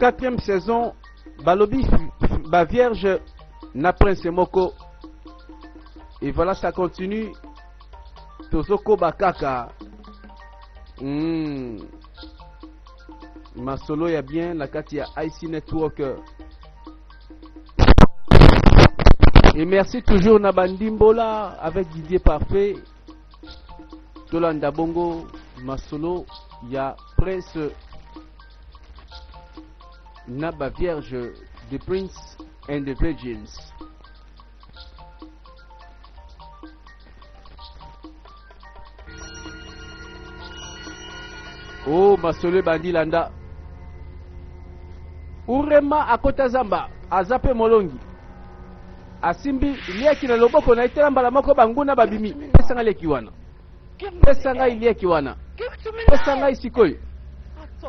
4e saison, Balobi, ba vierge, na prince moko. Et voilà, ça continue. Tozoko bakaka. Ma solo ya bien, la kati ya IC Network. Et merci toujours Nabandimbola avec Didier Parfait. Tolanda Bongo, ma solo ya Prince Naba Vierge, The Prince and the Virgins. Oh, Masole Bandilanda. Urema akota zamba, azape molongi. Asimbi, lieki na loboko na itela mbala moko banguna babimi. Pesa nga leki wana. Pesa nga ilieki wana. Pesa nga isikoi.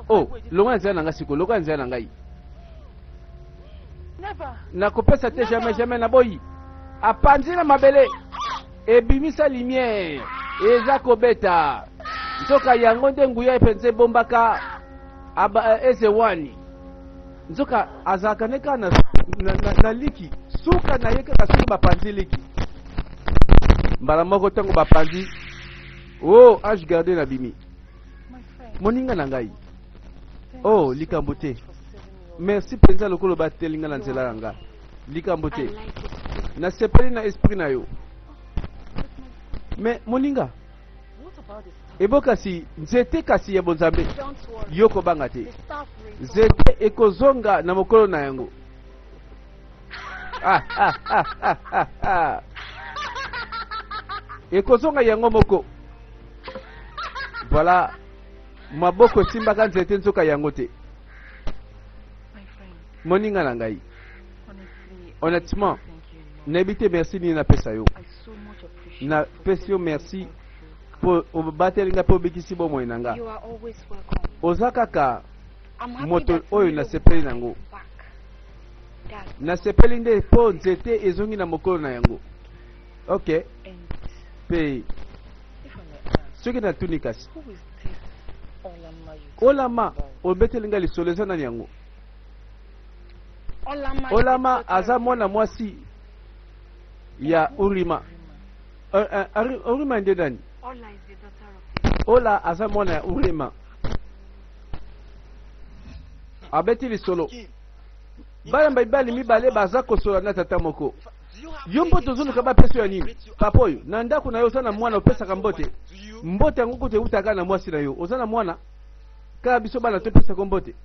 Oh, longa nzela nga siko, longa nzela nga i. Nakopesa te jamais na boyi. Apanzina mabele. Ebimisa lumière. Eza kobeta. Nzoka yango nde nguya epenze bombaka eze wani. Nzoka azaka neka na liki. Suka na yeke na suka bapanzi liki. Mbala moko tango bapanzi. Oh, ange gardé na bimi. Moninga na ngai. Oh, likambote. Merci penza lokolo batelinga na nzela nga. Likambote. Na sepeli na esprit na yo. Mais moninga. Ebo kasi nzete kasi ya bonzambe yoko banga te. Nzete ekozonga na mokolo na yango. Ekozonga yango moko. Voilà. Maboko simbaka nzete nzoka yango te. Moninga na ngai. Honnêtement, n'habite merci ni na pesa yo. Na pesa yo merci. Po batelinga po bikisi bo moinanga. Ozakaka moto oyo na sepeli nango. Na sepeli nde po nzete ezongi na mokolo na yango. Okay. Pe soki na tunikasi. Olama obetelinga lisoleza na yango. Olama aza mwana mwasi ya Urima. Urima nde nani? Ola is the daughter of Ola aza mwana ya Urima. Abeti lisolo. Bala mbaibali mibale baza kosola na tata moko. Yombo tozulu kaba peso ya nini? Papoyo, na ndako na yo sana mwana opesa kambote. Mbote yango kote utaka na mwasi na yo. Ozana mwana ka biso bana to pesa kombote.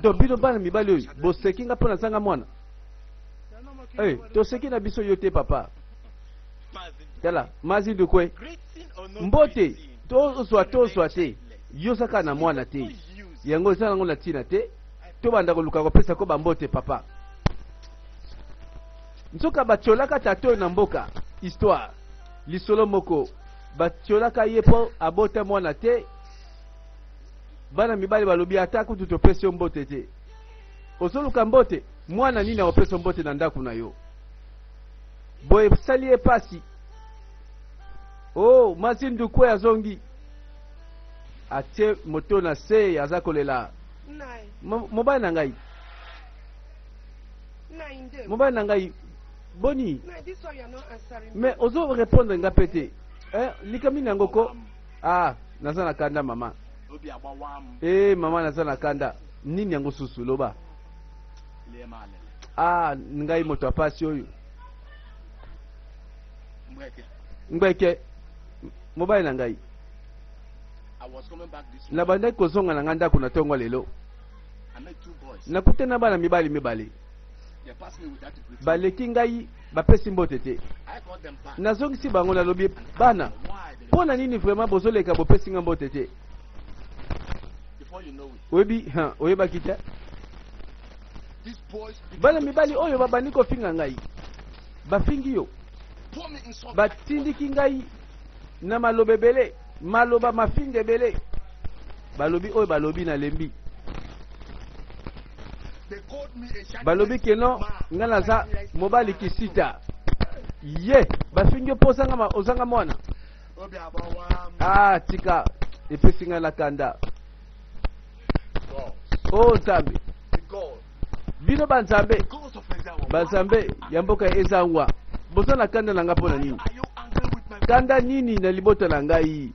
Do bino bana mibali oyo boseki nga pona zanga mwana. Eh, to seki na biso yote papa. Tala, mazi ndukwe. Mbote, to swa te. Yosaka na mwana te. Yango sana ngo latina te. To banda ko luka ko pesa ko bambote papa. Nzoka bacholaka tato na mboka. Histoire. Lisolo moko. Bacholaka yepo abota mwana te. Bana mibali balobi ataku tutopesa mbote te. Osoluka mbote, mwana nini opesa mbote na ndaku na yo. Boye salie pasi. Oh, mazindu kwe azongi. Atie moto na se azakolela. Mobile na ngai. Mobile na ngai. Boni. Mais ozo répondre nga pété. Likami ngoko. Ah, nazana kanda mama. Mama nazana kanda. Nini yango susu loba. Ah, ngai moto apasi oyo. Mbeke. Mobile na ngai. Na banda kozonga na nganda kuna tongo lelo. Nakutena bana mibali. Baleki ngai bapesi mbote te. Nazongisi bango na lobi bana. Pona nini vraiment bozoleka bopesi nga mbote te. Oyebi, oyeba kita. Bana mibali oyo babani kofinga ngai. Bafingi yo. Batindiki ngai na malobebele. Maloba mafinge bele. Balobi oyo balobi na lembi. Balobi keno ngana za mobali kisita. Ye, bafinge posanga ozanga mwana. Ah, tika epesi nga na kanda. Oh, Nzambe. bino banzambe Because of example. banzambe ya mboka ezangwa boza na kanda na nga mpona nini Are you angry with my kanda nini na libota na ngai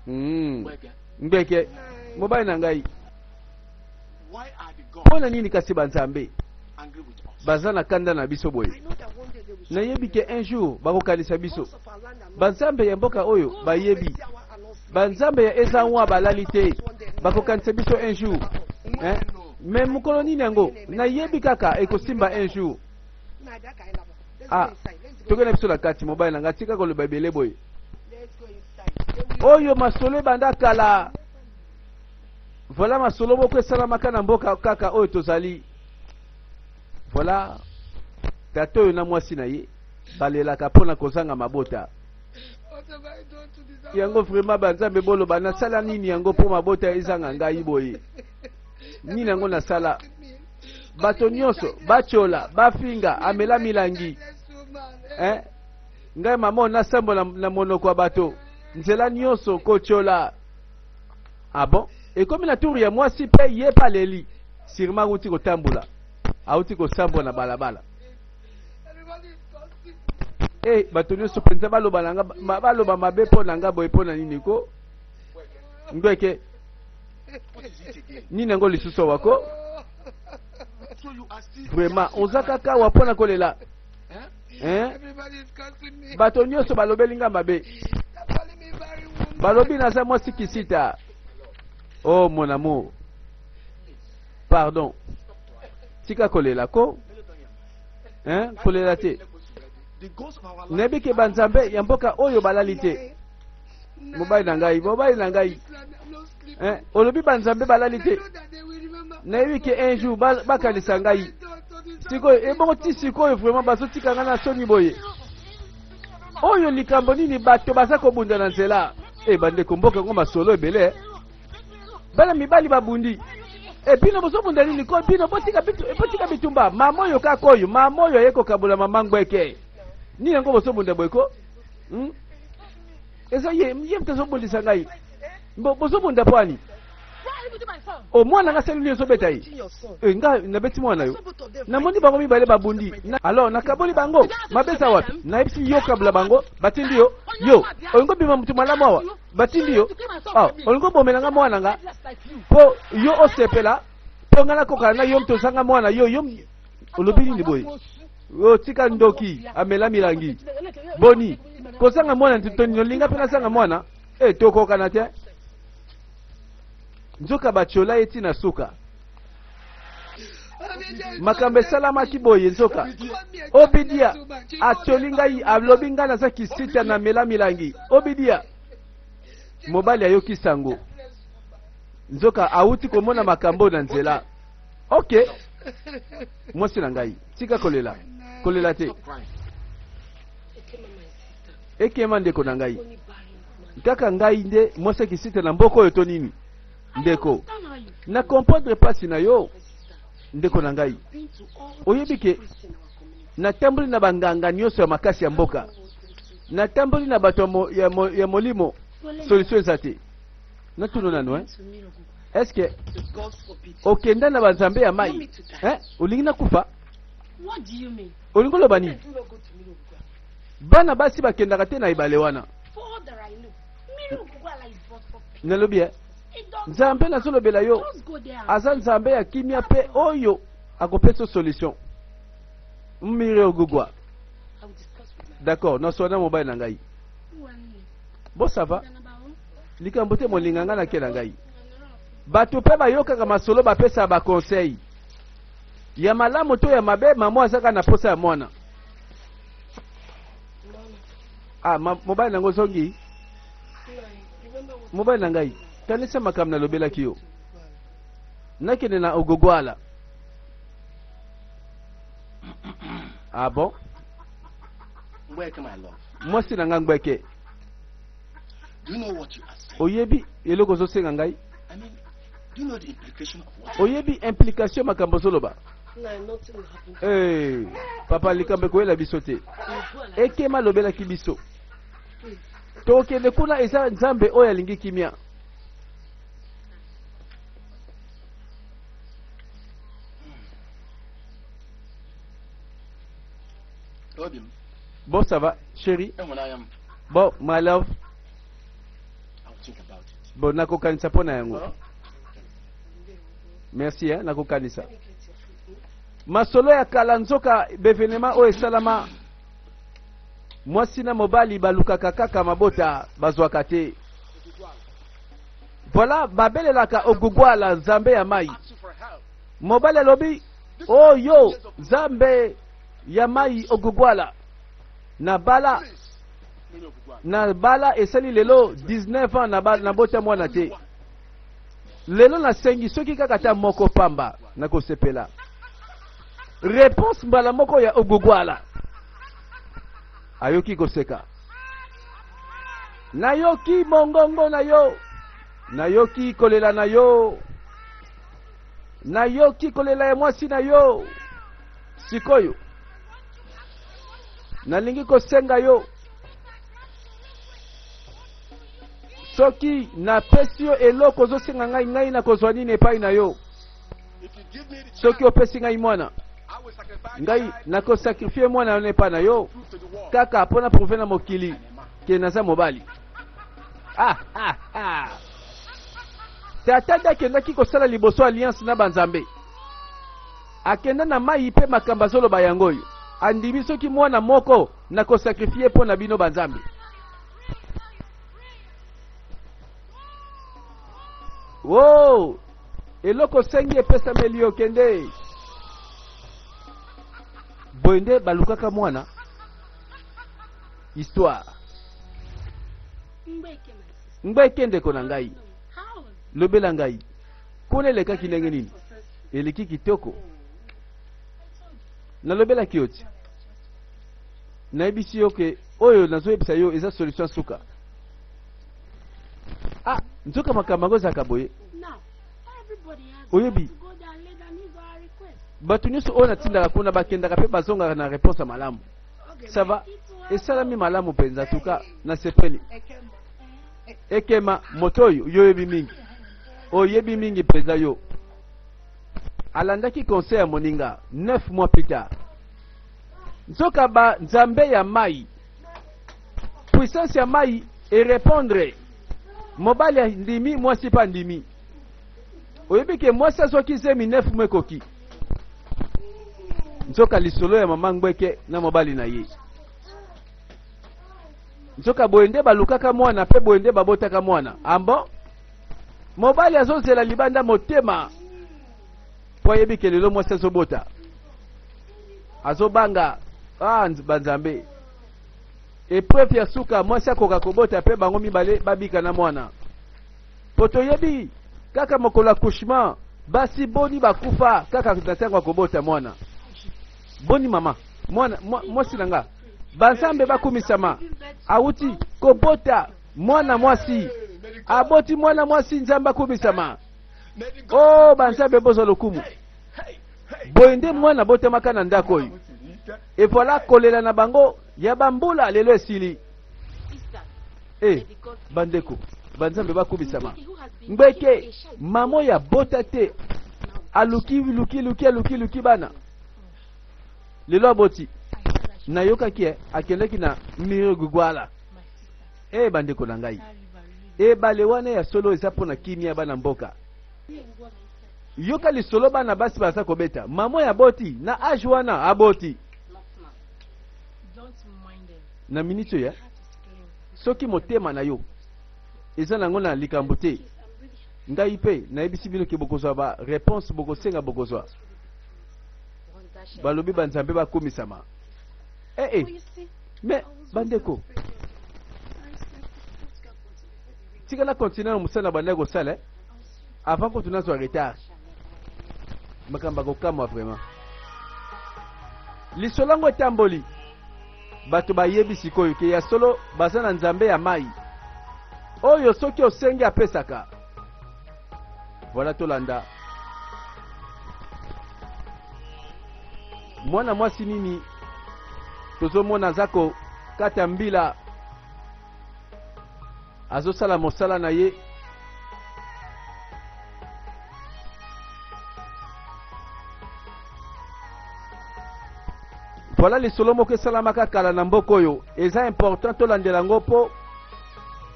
Wege? ngeke mobali na ngai Why are the gods mpona nini kasi banzambe angry with us? baza na kanda na biso boye I know that one day they will nayebi ke un jour bakokanisa biso Most of our land are not- banzambe ya mboka oyo bayebi Our are not free. banzambe ya ezangwa balali te bakokanisa biso un jour eh? me mokolo nini yango nayebi kaka ekosimba un jour Nah, that kind of- Let's ah go inside. Let's go tokende biso na kati mobali na ngai tika koloba ebele boye Let's go inside. They will- oyo masolo ebanda kala voilà masolo moko esalamaka na mboka kaka oyo tozali voilà tata oyo na mwasi na ye balelaka mpona kozanga mabota What have I done to deserve- yango vraiment banzambe boloba nasala nini yango mpo mabota ezanga ngai boye nini yango nasala bato nyonso batyola bafinga amela milangi eh? ngai mama nasambo na monoko ya bato nzela nyonso kotyola ah bon ekomi na turi ya mwasi mpe ye pa leli sirima auti kotambola auti kosambola na balabala Everybody is gossiping. bato nyonso mpenza baloba na nga baloba mabe mpo na nga boye mpo na nini ko ngweke What is it again? nini yango lisusu wako So you are still vraiment oza kaka wa mpo na kolela Eh? Everybody is cursing me. bato nyonso balobeli nga mabe They're calling me very woman. balobi naza mwasi kisita oh mon amour pardon tika kolela ko kolela te The ghosts of our life. nayebi ke banzambe ya mboka oyo balali te mobali na ngai olobi banzambe balali te nayebi ke un jour bakanisa ngai sikoyo ebongo ti sikoyo vraiment bazotika nga na soni boye oyo likambo nini bato baza kobunda na nzela bandeko mboka ngo masolo ebele bana mibali babundi bino bozobunda nini ko bino botika bitumba mama oyo kaka oyo mama oyo ayekokabula mama ngweke nini yango bozobunda boye ko eza ye mte azobundisa ngai bozobunda pwani o mwana nga seli nini ozobeta ye nga nabeti mwana yo namoni bango mibale babundi alors nakaboli bango mabesa wapi nayebisi yo kabula bango batindi yo olingo bima mutu malamu awa batindi yo olingo bomelanga mwana nga mpo yo osepela mpo nga nakokala na yo mtozanga mwana yo olobi nini boye tika ndoki amela milangi boni kozanga mwana ntitoni olinga mpe nazanga mwana tokokana te nzoka batyola ye ntina suka makambo esalamaki boye nzoka obidia atyoli ngai alobi ngai naza kisita na mela milangi obidia mobali ayoki sango nzoka awuti komona makambo na nzela ok mwasi na ngai tika kolela te ekema ndeko na ngai kaka ngai nde mwasi kisita na mboka oyo to nini ndeko na comprendre pasi na yo ndeko na ngai oyebi ke natamboli na banganga nyonso ya makasi ya mboka natamboli na bato ya molimo solution eza te natuno nano est-ce que okenda na banzambe ya mai olingi nakufa olingi oloba nini bana basi bakendaka te na ebale wana nalobi nzambe nazolobela yo aza nzambe ya kimia mpe oyo akopesa solution mmiri ogugwa d'accord nasona mobali na ngai bosava likambo te molinga nga nake na ngai bato mpe bayokaka masolo bapesa baconseil ya malamu to ya mabe mamo azaka na posa ya mwana mobali nango zongi mobali na ngai kanisa makambo nalobelaki yo nakende na ogogwala bon Ngweke, my love. mwasi na ngai ngweke Do you know what you are saying? oyebi eloko ozosenga ngai I mean, do you know the implication of what? oyebi implication makambo ozoloba No, nothing will happen. papa likambo ekoyela biso te ekema alobelaki biso tokende kuna eza nzambe oyo alingi kimia told him, Bon, ça va, chérie. and when I am, Bon, my love. I will think about it. Bon, nakokanisa pona yango. Huh? Merci, hein, nakokanisa. Masolo ya kala nzoka bevenema o esalama. Mwasi na mobali balukaka kaka mabota bazwaka te. Voilà, babelelaka ogugwala nzambe ya mai. Ask you for help. Mobali alobi, oh yo, nzambe ya mai ogugwala. Na bala, Please. Many of you go and- na bala esali lelo 19 ans na bota mwana te. Lelo na sengi soki kaka ta moko pamba na kosepela. Réponse mbala moko ya ogugwala. Ayoki koseka. Nayoki mongongo na yo. Nayoki kolela na yo. Nayoki kolela ya mwasi na yo. Sikoyo. Nalingi kosenga yo. Soki na pesi yo eloko zosenga ngai na kozwa nini epai na yo. If you give me the Soki chance, opesi ngai mwana. I will sacrifice Ngai my life nakosakrifie mwana na epai na yo. prove to the world. Kaka pona prouver na mokili ke naza mobali. Tata akendaki kosala liboso alliance na banzambe. Akenda na mai pe makamba zoloba yango oyo. Andimi soki mwana moko na kosakrifie mpo na bino banzambe. Wow! Eloko sengi epesameli yo kende. Boende balukaka mwana. Histoire. Ngbe ndeko na ngai. Lobela ngai. Kone leka kinenge nini? Eleki kitoko. Na lobela kioti. Na ebisi yoke oyo nazo ebisa yo eza solution suka. Ah, nzoka makamba zaka boye. Oyebi. Batu nyonso oyo natindaka kuna bakendaka pe bazongaka na réponse malamu. Ça va? Esalami malamu penza tuka na sepeli. Ekema motoyo yo yebi mingi. Oyebi mingi penza yo. Alandaki conseil ya moninga 9 mois plus tard. Nzoka ba nzambe ya mai. Puissance ya mai et répondre. Mobali ya ndimi mwasi pa ndimi. Oyebi ke mwasi azoki zemi 9 mois koki. Nzoka lisolo ya mama Ngweke na mobali na ye. Nzoka boende balukaka mwana pe boende babotaka mwana. Ambo? Mobali azozela libanda motema. Po yebi ke lelo mwasi azobota. Azobanga banzambe. Epreuve ya suka mwasi akoka kobota pe bango mibale babika na mwana. Poto yebi kaka mokolo accouchement basi boni bakufa kaka tutatangwa kobota mwana. Boni mama mwana mwasi nanga banzambe bakumisama auti kobota mwana mwasi aboti mwana mwasi nzamba kumisama. Oh banzambe bozo lokumu boende mwana bote makana ndako oyo e voilà kolela na bango ya bambula lelo esili. Bandeko banzambe bakumisama Ngweke mamo ya bota te aluki bana lelo aboti na yoka kie akendeki na miro gugwala. Bandeko na ngai bale wana ya solo eza pona kimia bana mboka. Yoka lisolo bana basi baza kobeta mamo ya boti na age wana aboti na minito ya soki motema na yo eza nango na likambo te ngai pe na ebisi bino ke bokozwa ba réponse bokosenga bokozwa balobi banzambe bakomisama. Mais bandeko tika na continuer na musala bandeko sala avant que tunazwa retard makamba kokamwa vraiment lisolango etamboli bato bayebi sikoyo ke ya solo baza na nzambe ya mai oyo soki osengi apesaka. Voilà tolanda mwana mwasi nini tozomona zako kata mbila azosala mosala na ye. Voilà les solomo que salamaka kala na mboko yo. Et c'est important to landelango po.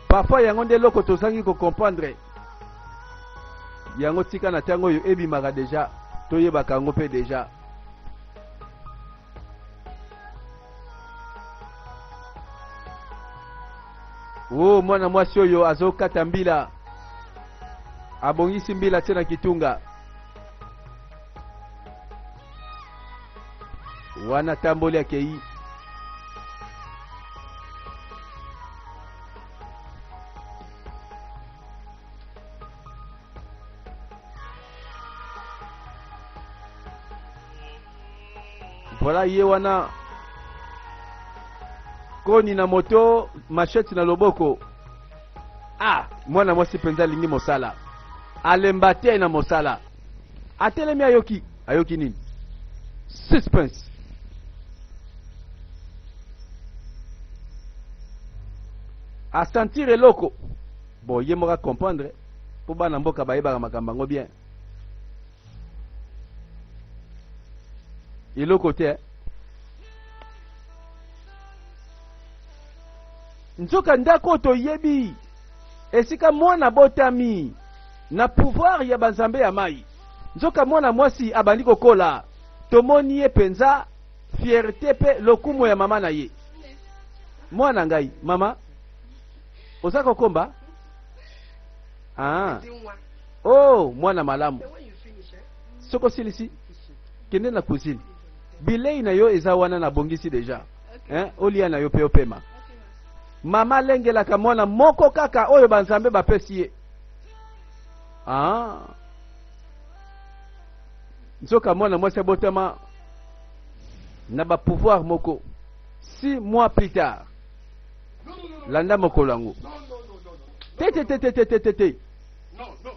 Parfois yango nde loko tozangi ko comprendre. Yango tika na tango yo ebimaka déjà. Toyebaka ngo pe déjà. Oh mwana mwasi oyo azokata mbila. Abongisi mbila tena kitunga. Wana tamboli akei. Voilà ye wana koni na moto machette na loboko. Ah mwana mwasi penza lingi mosala. Alemba te na mosala. Atelemi ayoki. Ayoki nini? Suspense. A sentir eloko. Bon, ye moka comprendre. Po bana mboka bayebaka makambo ngo bien. Eloko te. Nzoka ndako toyebi. Esika mwana botami. Na pouvoir ya banzambe ya mai. Nzoka mwana mwasi abandi kokola. Tomoni ye penza fierté pe lokumo ya mama na ye. Mwana ngai, mama. Osako komba? Ah. Oh, mwana malamu. Soko silisi. Kende na cuisine. Bilei na yo eza wana na bongisi deja. Olia na yo pe opema. Mama lengela ka mwana moko kaka oyo banzambe bapesi ye. Ah. Nzoka mwana mwasi botama na ba pouvoir moko. 6 mois plus tard. Landa mokolango.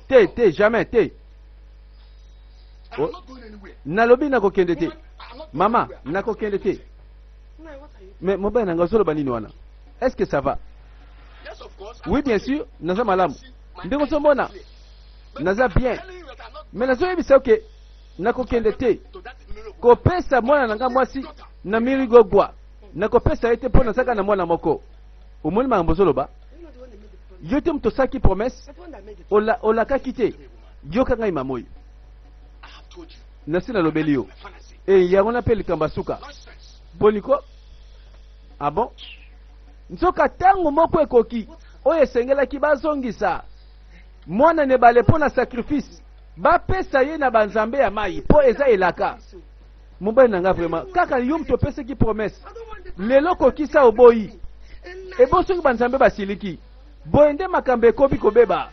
Te, jamais, te. Nalobi na kokende te. Mama, na kokende te. Mais mon ben nanga solo banini wana. Est-ce que ça va? Oui, bien sûr, naza malamu. Ndeko somona. Naza bien. Mais nazo yebisa ok. Na kokende te. Kopesa mwana nanga mwasi na mirigo gwa. Na kopesa ete pona saka na mwana moko. Omoni ma mbozolo ba. Yo te mtosaki promesse. Ola ka kite. Yo ka ngai mamoyi. Nasina lobeli yo. Et yango na peli kambasuka. Boniko. Ah bon? Nzoka tango moko ekoki. Oye sengela ki bazongisa. Mwana ne bale pona sacrifice. Ba pesa ye na banzambe ya mai. Po eza elaka. Mumbai nanga vraiment. Kaka yo mtopese ki promesse. Lelo kokisa oboyi. Ebo soki banzambe basiliki. Boende makambe kobi kobeba.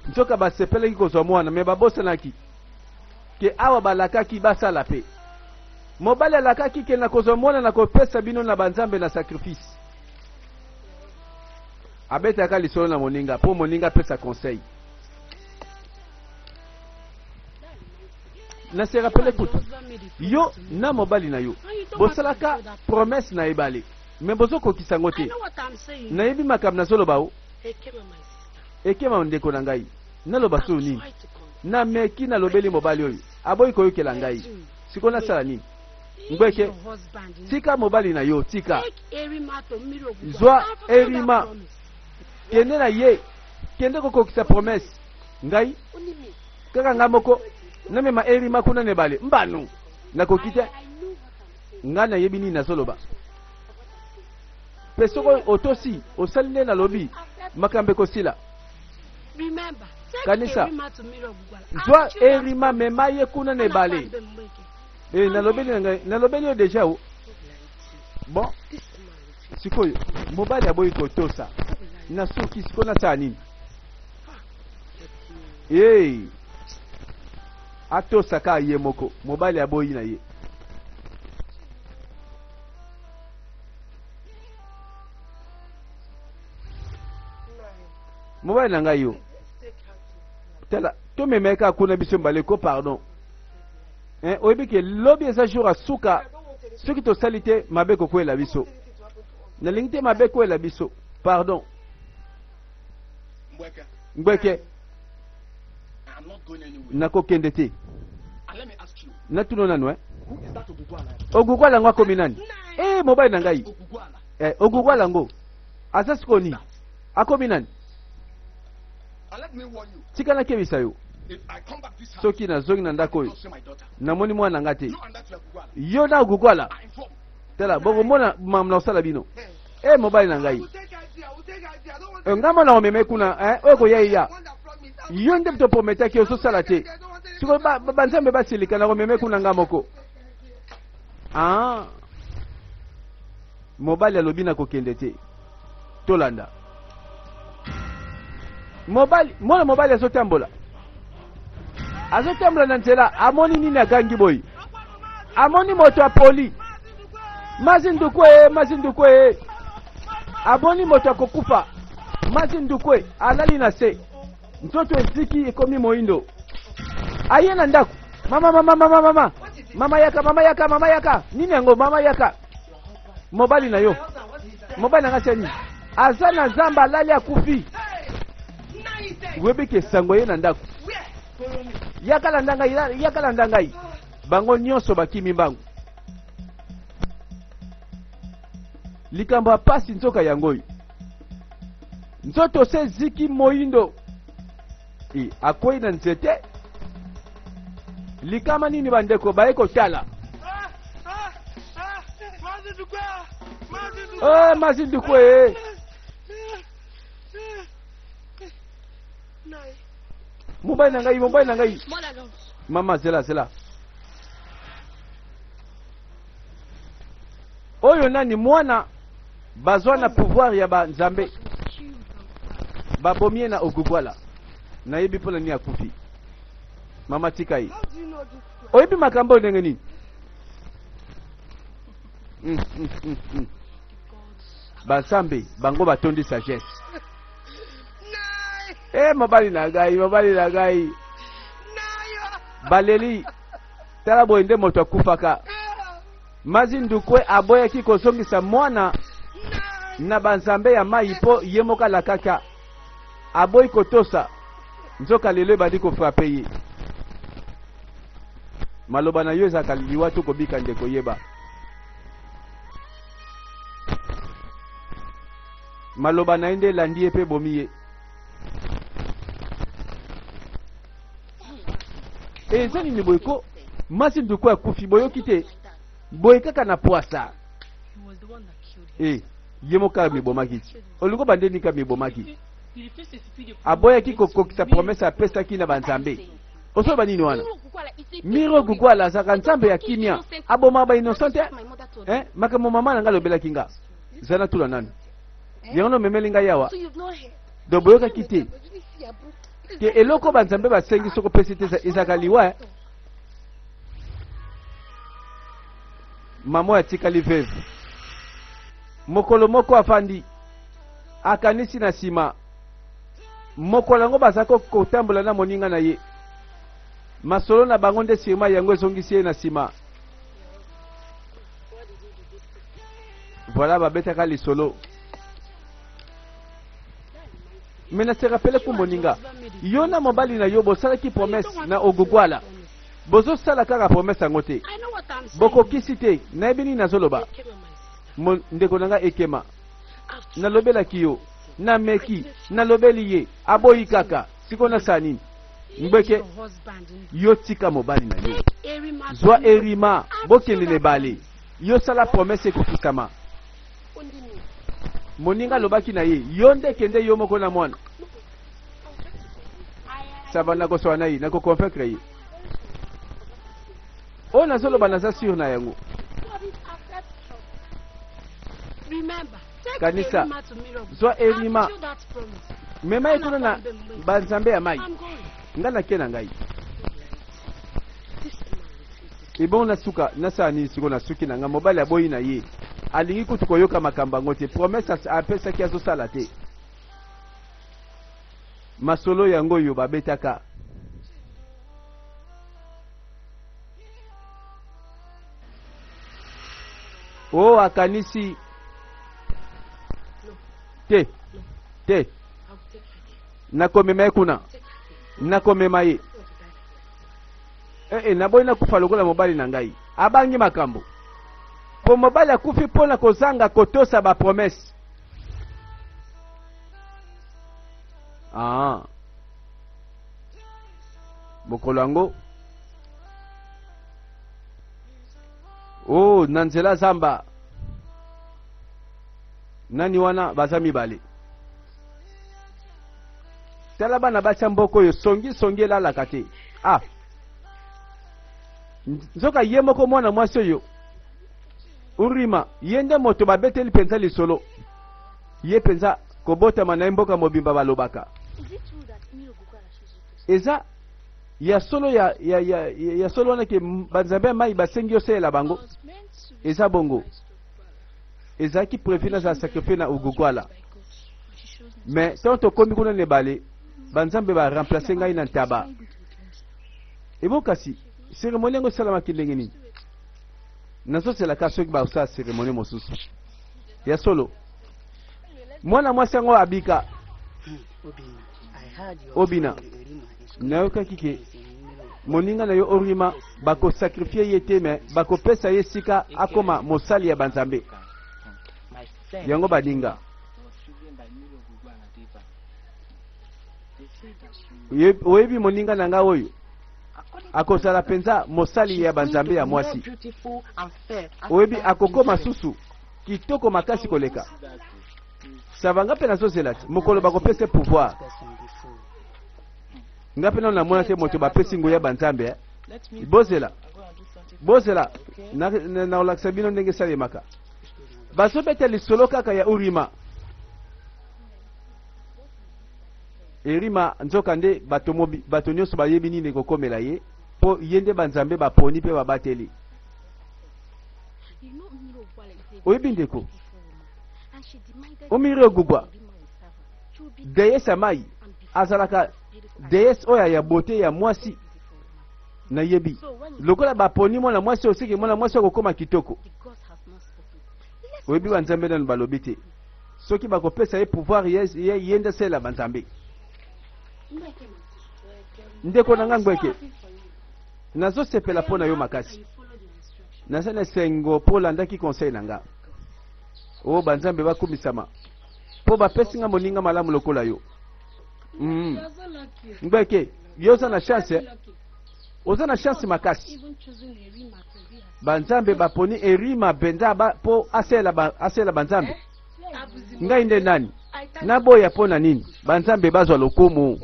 Nzoka basepele ki kozwa mwana me babosanaki. Ke awa balakaki basala pe. Mobali alakaki ke na kozwa mwana na kopesa bino na banzambe na sacrifice. Abeta ka lisolo na moninga po moninga pesa conseil. Na se rappele kutu. Yo na mobali na yo. Bosalaka promesse na ebale. Mais bozo kokisa ngote. Na yebi makam na solo bao. Ekema ndeko na ngai. Na loba so nini? Na meki na lobeli mobali oyo. Aboyi koyokela ngai. Sikona sala nini? Ngweke. Tika mobali na yo, tika. Zwa erima. Kende na ye. Kende kokokisa promesse. Ngai. Kaka ngamoko. Na mema erima kuna nebale. Mbanu. Na kokite. Nga na yebi nini na solo ba. Pesoko otosi osaline na lobi makambe kosila. Kanisa zwa erima mema ye kuna nebale. Na lobeli yo deja o. Bon sikoyo mobali aboyi kotosa na suki sikona tani. Atosa ka ye moko mobali aboyi na ye. Mobile nanga yo. Tela to me meka kuna biso mbale ko pardon. Oyebi ke lobi eza jour asuka soki to salite mabe ko kwela biso. Na lingite mabe ko kwela biso. Pardon. Ngweke. Na ko kende te. Na tuno nanu Who is that Ogugwala? Ogugwala ngo akomi nani? Mobali na ngai. Ogugwala. Ogugwala ngo. Asasikoni. Akomi nani? And let me warn you. Tikana kebisa yo. If I come back this house, Soki na zongi na ndako yo. I'll say my daughter. Namoni mwana ngate. You and that Ogugwala. Yo na Ogugwala. I inform. Tala bongo mona mamna osala bino. Mobali na I ngai. will take idea. I will take idea. I don't want to. Ngama na omeme kuna oko yaiya. One that promised. Yo nde to prometa ki ososala te. Siko banzambe basilika na omeme kuna ngamoko. Mobali alobi na kokende te. Tolanda. Mobali azotambola. Azotambola na nzela amoni nini agangi boy. Amoni moto apoli. Mazindukwe. Amoni moto akokufa. Mazindukwe alali na se. Mtoto eziki ekomi moindo. Aye na ndako. Mama. Mama yaka. Nini yango mama yaka? Mobali na yo. Mobali na ngachani. Azana zamba alali akufi. Webeke sango ye na ndako. Yakala ndangai. Bango nyonso bakimi mbangu. Likambo apasi nzoka yangoyi. Nzoto se ziki moindo. Akoi na nzete. Likama nini bandeko baeko tala. Mazindukwe. Mobali na ngai. Mama zela. Oyo nani mwana bazwa na pouvoir ya banzambe. Babomie na Ogugwala. Na yebi pona ni akufi. Mama tikai. Oyebi makambo ndenge nini? Banzambe bango batondi sagesse. Mobali na ngai. Baleli. Tala boende moto akufaka. Mazindukwe aboya kiko songisa mwana na banzambe ya mai po yemoka la kaka. Aboy kotosa. Nzoka lelo badi ko frappe ye. Maloba na yo ezakaliwa to kobika ndeko yeba. Maloba na ende landi epe bomiye. Ezani ni boyko Mazindukwe akufi boyo kite. Boy kaka na poasa. Yemoka mibomaki. Olingo bandeni ka mibomaki. Aboya kiko kokisa promesa pesa kina banzambe. Oso banini wana. Miro Ogugwala zaka nzambe ya kimia. Aboma ba innocente. Makamo mama na ngalo bela kinga. Zana tula nani. Yango memelinga yawa. Do boyoka kite. Ke eloko banzambe basengi soko pesite izakaliwa. Mamo ya tikali veve. Mokolo moko afandi. Akanisi na sima. Mokolo yango bazako kotambola na moninga na ye. Masolo na bango nde sima yango ezongisi ye na sima. Voilà babetaka lisolo. Mena se rappele ku moninga. Yo na mobali na yo bosalaki promesse na Ogugwala. Bozo sala kaka promesse yango te. Boko kisite na ebini nazoloba. Ndeko nanga ekema. Na lobela kiyo. Na meki. Na lobeli ye. Aboyi kaka. Siko na sanini. Mbeke. Yo tika mobali na yo. Zwa erima. Bokende ne bale. Yo sala promesse kukisama. Moninga lobaki na ye. Yonde kende yo moko na mwana. Sabana ko swana yi. Nako convaincre ye. O nazoloba naza sur na yango. Kanisa zwa erima mema ekuna na banzambe ya mai ngana kena ngai ibon na suka nasani siko na suki na nga mobali aboyi na ye alingi kutu koyoka makamba ngote promesse apesa ki azosala te masolo yango yo babetaka o akanisi te nakomema ye kuna nakomema ye naboyi nakufa lokola mobali na ngai abangi makambo po mobali akufi mpona kozanga kotosa bapromese. Mokolo yango na nzela zamba nani wana baza mibale. Tala bana batya mboko oyo songi elalaka te. Nzoka ye moko mwana mwasi oyo urima ye nde moto babeteli penza lisolo ye penza kobotama na mboka mobimba balobaka. Eza ya solo ya solo wana ke banzambe mai basengi osela bango. Eza bongo. Eza ki préfina za sacrifice na ugugwala. Mais tonto komi kuna ne bale banzambe ba remplacer ngai na ntaba. Ebo kasi cérémonie ngo salama kilenge nini. Nazo c'est la kaso ki ba usa cérémonie mosusu. Ya solo. Mwana mwasi ngo abika. Obina. Nayoka kike moninga na yo orima bako sacrifier yete me bako pesa yesika akoma mosali ya banzambe. Yango badinga. Oyebi moninga nanga oyo akosala penza mosali ya banzambe ya mwasi. Oyebi akokoma susu kitoko makasi koleka. Savanga pe nazo zelati mokolo bakopesa pouvoir. Ngape na mona te moto bapesi ngoya banzambe. Bozela na olakisa bino ndenge salemaka. Baso bete lisolo kaka ya urima. Erima nzoka nde bato nyonso bayebi nini kokomela ye po yende banzambe baponi pe babateli. Oyebi ndeko omiri ogugwa deyes amai azalaka deyes oya ya bote ya mwasi na yebi lokola baponi mwana mwasi osiki mwana mwasi okokoma kitoko. Oyebi banzambe nanu balobi te soki bakopesa ye pouvoir yende sela banzambe. Ndeko nanga ngweke nazo sepela pona yo makasi nasana sengo pola ndaki conseil nanga banzambe bakumisama po bapesi nga moninga malamu lokola yo. Ngweke yoza na chance oza na chance makasi banzambe baponi erima benza po asela banzambe ngai nde nani naboya pona nini banzambe bazwa lokumu.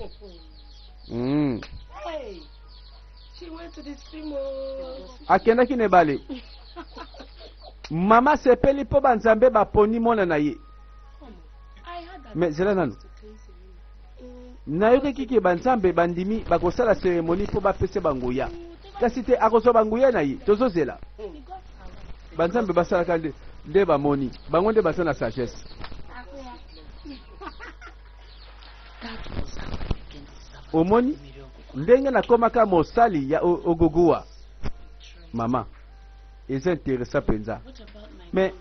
Akendaki ne bale mama sepeli po banzambe baponi mona na ye. Mais zela nanu nayoki kiki banzambe bandimi bakosala cérémonie po bapese banguya kasi te akozwa banguya na ye tozozela banzambe basalaka nde bamoni bango nde baza na sagesse. Omoni ndenge nakomaka mosali ya ogogoa mama eza intéressant penza. Mais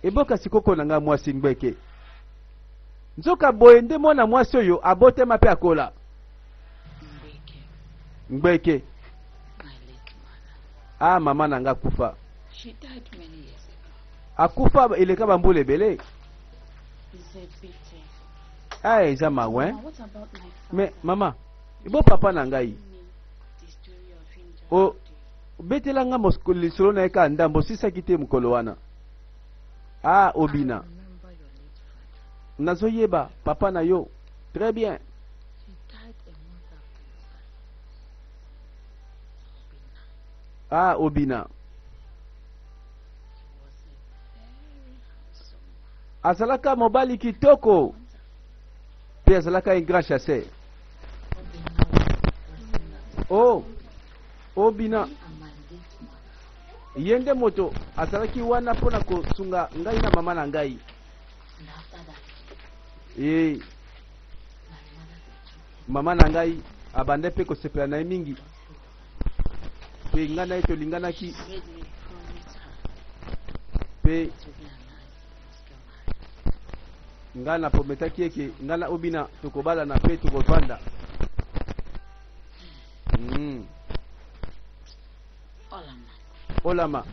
eboka sikoko nanga mwasi ngweke nzoka boye nde mwana mwasi oyo abotema pe akola ngweke mama nanga kufa akufa eleka bambula ebele. Eza mawe. Mais mama ibo papa na ngai betela nga lisolo na eka ndambo sisaki te mokolo wana. Obina nazoyeba papa na yo très bien. Obina azalaka mobali kitoko pe azalaka un grand chasseur. Obina yende moto azalaki wana pona kosunga ngai na mama na ngai. Mama na ngai abande pe kosepela na mingi pe ngana eto linganaki pe ngana prometaki eke ngana Obina tokobala na pe tokovanda. Olama,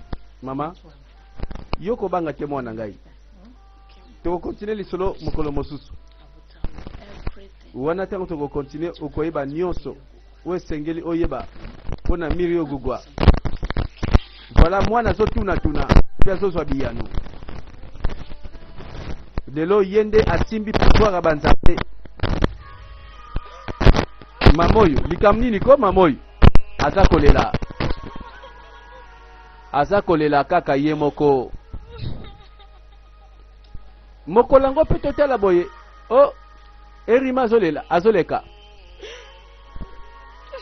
mama, yoko banga te mwana ngai. Toko continue lisolo mokolo mosusu. Wana tango toko continue ukoyeba nyonso. We sengeli oyeba. Pona miri ogugwa. Voilà mwana zo tuna. Pia zo zwa biyano. Delo yende asimbi pouvoir abanzate. Mamoyo, likamnini ko mamoyo. Aza kolela kaka ye moko. Moko lango pe totala boye. Oh, Erima azoleka.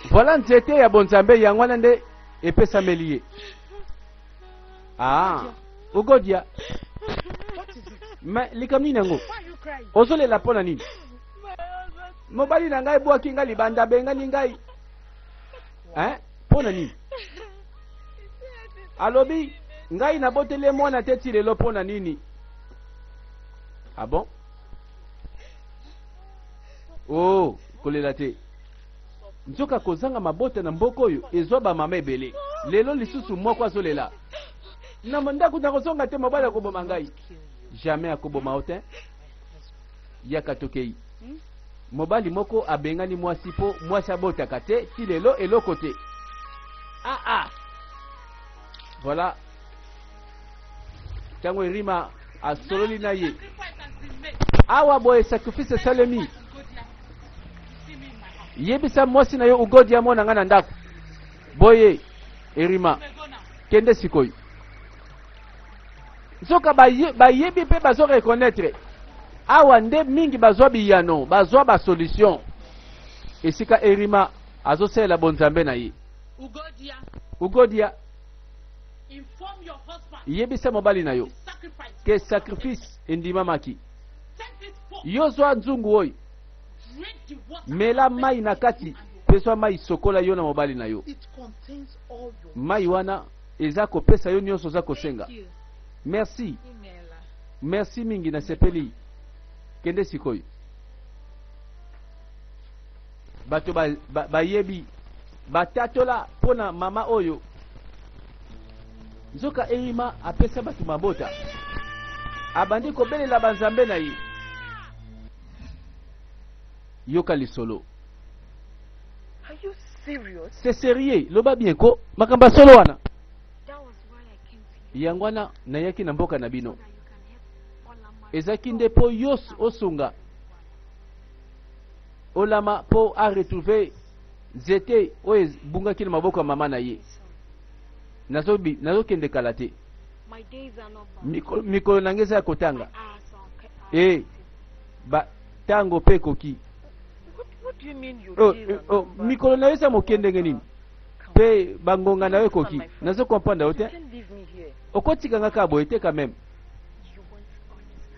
Voilà nzete ya bonzambe yangwana nde epesa melie. Ah, ugodia. Ma likamnini ngo. Ozolela pona nini? Mobali na ngai bwa kinga libanda benga ni ngai. Pona nini? Alobi, ngai na botele mwana teti lelo pona nini? Ah bon? Oh, kolela te. Nzoka kozanga mabota na mboko oyo ezwa ba mama ebele. Lelo lisusu moko azolela. Na mandako na kozonga te mobali akoboma ngai. Jamais akoboma ote. Yaka tokei. Mobali moko abengani mwasi po mwasi abotaka te ti lelo eloko te. Voilà. Tango Erima asololi na ye. Awa boye sacrifice salemi. Yebisa mwasi na yo ugodi ya mona ngana ndako. Boye Erima kende sikoyo. Zoka ba yebi pe bazo reconnaître. Awa nde mingi bazwa biyano, bazwa ba solution. Esika Erima azosela bonzambe na ye. Ugodia. Inform your husband. Yebisa mobali na yo. Ke sacrifice indima maki. Yo zwa nzungu oyi. Mela mai na kati. Peswa mai sokola yo na mobali na yo. Mai wana eza kopesa yo nyonso za kosenga. Merci. Merci mingi na sepeli. Kende sikoyo. Bato ba yebi. Batatola pona mama oyo. Nzoka Erima apesa batu mabota. Abandi kobelela banzambe na ye. Yoka lisolo. Are you serious? C'est sérieux. Loba bien ko. Makamba solo wana. Yangwana na yaki na mboka na bino. Ezaki nde po yos osunga. Olama po a retrouver zete oye bunga kile maboko mama na ye. Nazo kende kalate. My days are not Mikolo nangeza ya kotanga. Ba tango pe koki. What do you mean you mikolo na yesa mokende ngenini. Pe bangonga na we koki. Nazo comprendre ote. Okotika ngaka boyete quand même.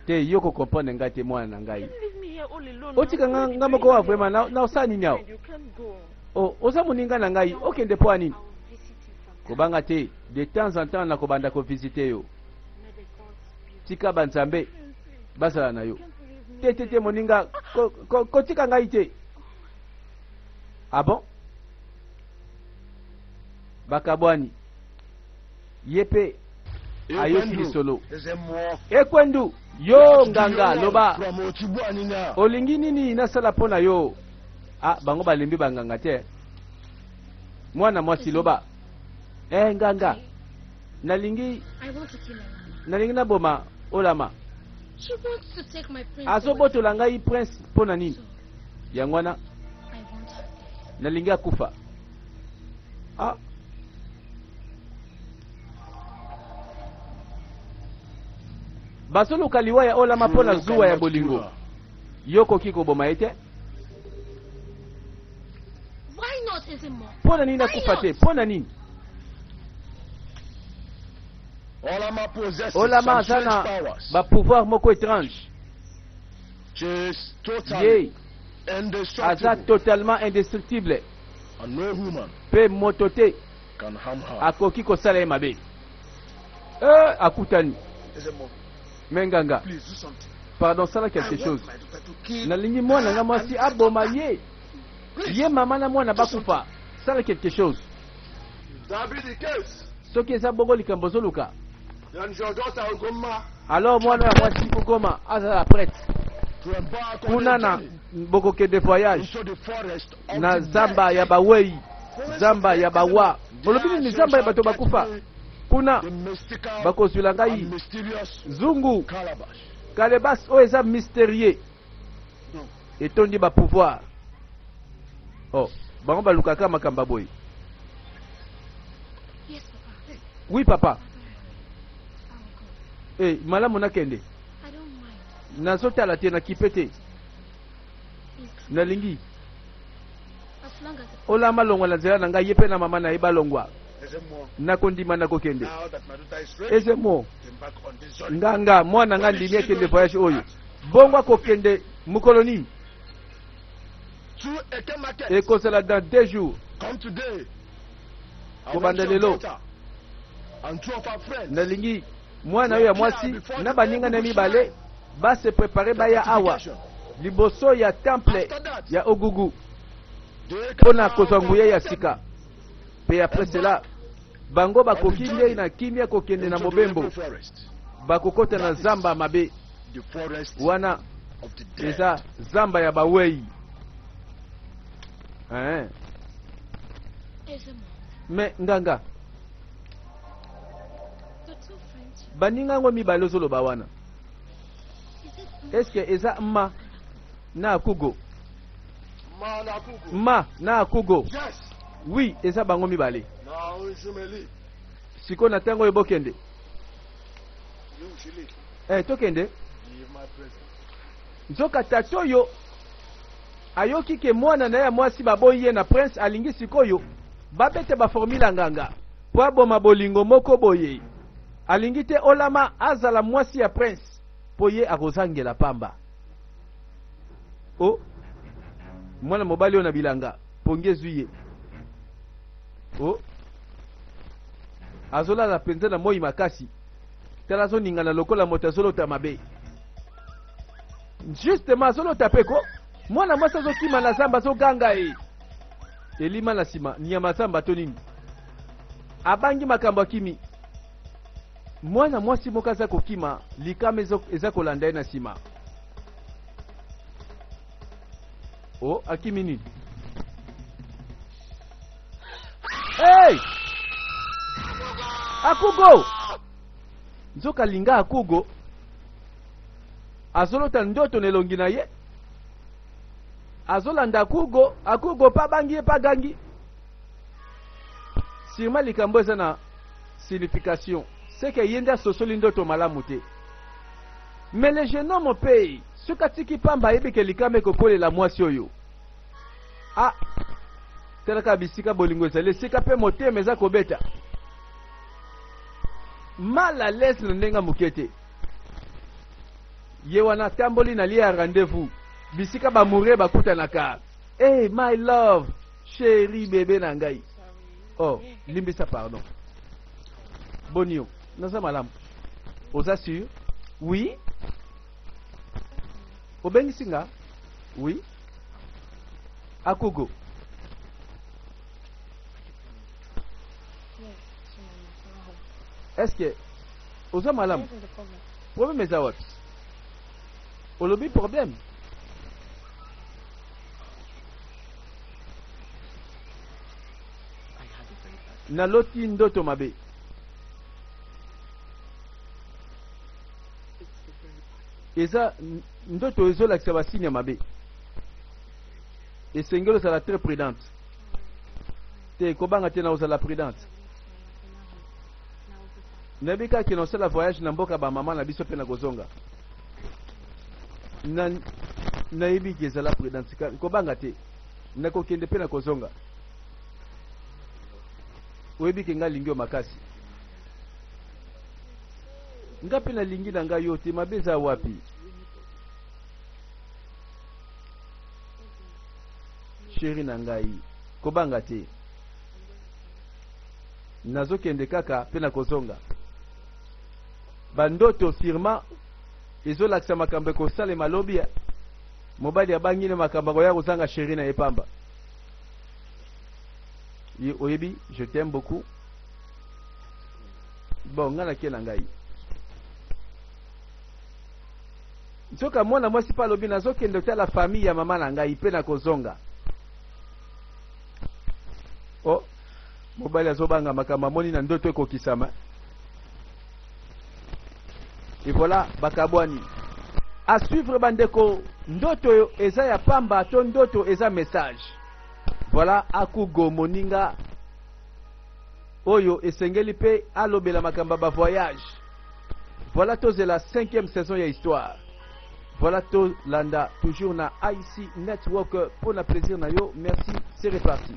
Te yoko comprendre ngate mwana na ngai. Otika ngama ko wa vraiment na osani nyao. Oza muninga na ngai okende po anini. Kobanga te de temps en temps na kobanda ko visiter yo. Tika banzambe basala na yo. Te moninga ko tika ngai te. Ah bon? Bakabwani. Yepe ayoki lisolo. Ekwendu yo nganga loba. Olingi nini nasala pona yo? Bango balembi banganga te. Mwana mwasi loba. Nganga. Nalingi na boma Olama. She wants to take my prince. Azoboto langa i prince pona nini? Yangwana. I want her dead. Nalingi akufa. Basolo kaliwa ya Olama pona zuwa ya bolingo. Yoko kiko boma ete? Why not anymore? Pona nini akufa te? Pona nini? Olama sana ba pouvoir moko étrange. Ye aza totalement indestructible. Pe motote akoki kosala ye mabe. Akutani. Menganga. Pardon, sala quelque chose. Nalingi mwana nga mwasi aboma ye. Ye mama na mwana bakufa. Sala quelque chose. soki eza bongo likambo zoluka Then your daughter will go ma. alors mwana ya mwasi kokoma azala prêtre To embark on kuna a na journey bokokende voyage into the forest of na the zamba dead. ya bawei zamba ya bawa molobini ni zamba ya bato bakufa kuna The mystical bakozwila ngai and mysterious zungu calabash. kalebas oyo eza mystérieux No. etondi bapouvoir oh bango balukaka makambo boye Yes, Papa. oui papa I will go. malamu nakende I don't mind. nazotala te nakipe te Please, nalingi as long as it's olamba longwa na nzela na ngai ye mpe na mama na ye balongwa Is it more? nakondima nakokende Now that my daughter is ready, eze mo to embark on this journey. nganga mwana nga ndimi ekende voyage oyo bongo akokende mokolo nini To Eke Market. ekozala dans 2 jours Come today. I Ko want your bandelelo. daughter and 2 of her friends. nalingi mwana oyo ya mwasi na baninga na mibale base prepare baya awa liboso ya temple ya ogugu They mpona can kozwa nguya ya come sika mpe apres cela bango bakoki nde na kimia kokende na into the mobembo evil forest. bakokota na zamba mabe The forest wana of the dead. eza zamba ya bawei Ezemo. me nganga The two friends. baninga ngo mibale ozoloba wana Is it eske eza mma na akugo Man, Akuku. mma na akugo Yes. wi eza bango mibale Now Ishimeli. siko na ntango oyo bokende You Shili. tokende Give my present. nzoka tata oyo ayoki ke mwana na ye ya mwasi baboyi ye na prince alingi sikoyo babete baformula nganga po aboma bolingo moko boye alingi te olama azala mwasi ya prince po ye akozangela pamba o mwana mobali oyo na bilanga pongi ezwi ye o azolala mpenza na moi makasi tala azoningana lokola moto azolota mabe justement azolota pe ko mwana mwasi azokima na zamba azoganga ye elima na nsima nyama zamba to nini abangi makambo akimi mwana mwasi moko aza kokima likama eza kolanda ye na nsima o akimi nini hey! akugo nzoka linga akugo azolota ndoto na elongi na ye azolanda akugo akugo pa bangi ye pa gangi sirima likambo eza na signification seke ye nde asosoli ndoto malamu te mais le jeune homme mpe soki atiki pamba ayebi ke likama ekokolela mwasi oyo talaka bisika bolingo ezali esika mpe motema eza kobeta mal à l'aise na ndenge moke te ye wana tamboli na lia ya rendez-vous bisika bamoureux bakutanaka hey my love chéri bebe na ngai oh limbisa pardon bonio naza malamu oza sûr oui obengisi nga oui akugo est-ce que oza malamu problème eza wapi olobi problème naloti ndoto mabe eza ndoto ezolakisa basini ya mabe esengeli ozala très prudente te kobanga te na ozala prudente nayebi kaka na osala voyage na mboka bamama na biso mpe na kozonga nayebi ke ezala prudence kobanga te nakokende mpe na kozonga oyebi ke nga lingi yo makasi nga mpe nalingi na ngai yo te mabe eza wapi sheri na ngai kobanga te nazokende kaka mpe na kozonga bandoto sirma ezolakisa makambo ekosalema lobi mobali abangi na makambo akoya kozanga sheri na ye pamba oyebi je t'aime beaucoup bon nga na ke na ngai nzoka mwana mwasi pa alobi nazokende kotala famille ya mama na ngai mpe na kozonga oh mobali azobanga makambo amoni na ndoto ekokisama et voilà bakabwani à suivre bandeko ndoto eza ya pamba to ndoto eza message voilà akugo moninga oyo esengeli pe alobela makamba ba voyage voilà tozela 5e saison ya histoire voilà to landa toujours na IC Network pour la plaisir na yo merci c'est reparti.